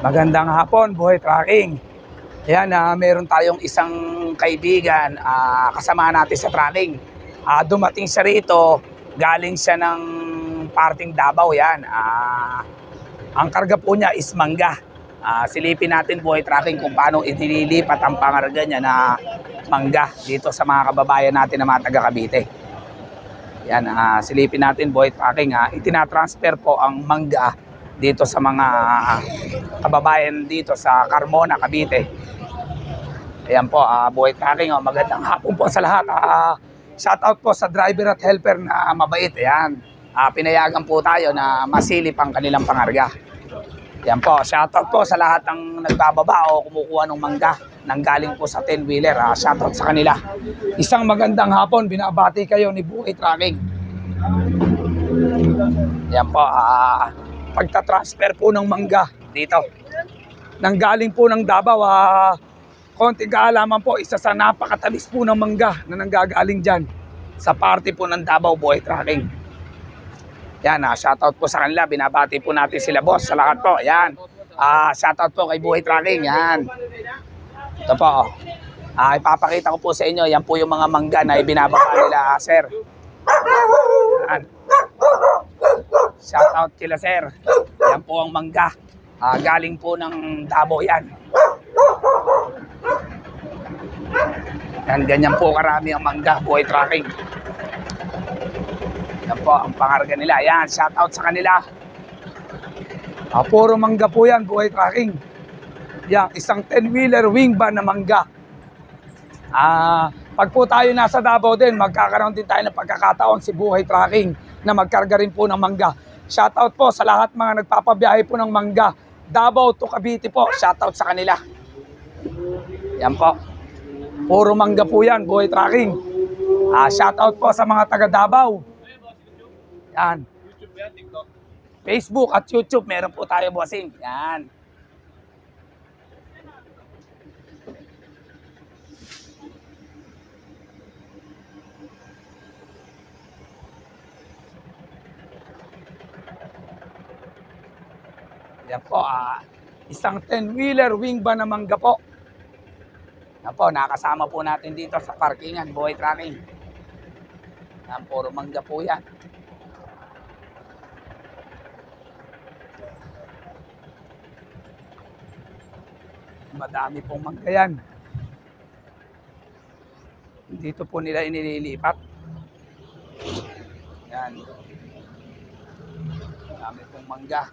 Magandang hapon, Buhay Trucking. Ayan, meron tayong isang kaibigan, kasama natin sa trucking. Dumating siya rito, galing siya ng parting Davao yan. Ang karga po niya is mangga. Silipin natin, Buhay Trucking, kung paano inililipat ang pangarga niya na mangga dito sa mga kababayan natin na mga taga Cavite. Yan, silipin natin, Buhay Trucking. Itinatransfer po ang mangga dito sa mga kababayan dito sa Carmona, Cavite. Ayan po, Buhay Trucking. Magandang hapon po sa lahat. Shout out po sa driver at helper na mabait. Ayan, pinayagan po tayo na masilip ang kanilang pangarga. Ayan po, shout out po sa lahat ng nagbababa o kumukuha ng mangga nang galing po sa 10-wheeler. Shout out sa kanila. Isang magandang hapon, binabati kayo ni Buhay Trucking. Ayan po, pagta-transfer po ng mangga dito. Nanggaling po ng Davao, konting kaalaman po, isa sa napakatamis po ng mangga na nanggagaling dyan sa party po ng Davao, Buhay Trucking. Yan, shoutout po sa kanila, binabati po natin sila boss sa lahat po. Yan, shoutout po kay Buhay Trucking. Yan, ito po, ipapakita ko po sa inyo, yan po yung mga mangga na ibinababa nila, sir. Yan, shoutout kila sir. Yan po ang mangga, galing po ng Davao yan. Yan, ganyan po karami ang mangga, Buhay Trucking. Yan po ang pangarga nila. Yan, shoutout sa kanila. Puro mangga po yan, Buhay Trucking. Yan, isang 10-wheeler wing van na mangga. Pag po tayo nasa Davao din, magkakaroon din tayo ng pagkakataon si Buhay Trucking na magkarga rin po ng mangga. Shoutout po sa lahat mga nagpapabiyahe po ng mangga, Davao to Cavite po. Shoutout sa kanila. Yan po. Puro mangga po yan, Buhay Trucking. Shoutout po sa mga taga Davao. Yan. Facebook at YouTube, meron po tayo, bossing. Yan. Yan po, isang 10-wheeler wing van na mangga po. Yan po, nakasama po natin dito sa parkingan, Buhay Trucking. Yan, puro mangga po yan. Madami pong mangga yan. Dito po nila inililipat. Yan. Madami pong mangga.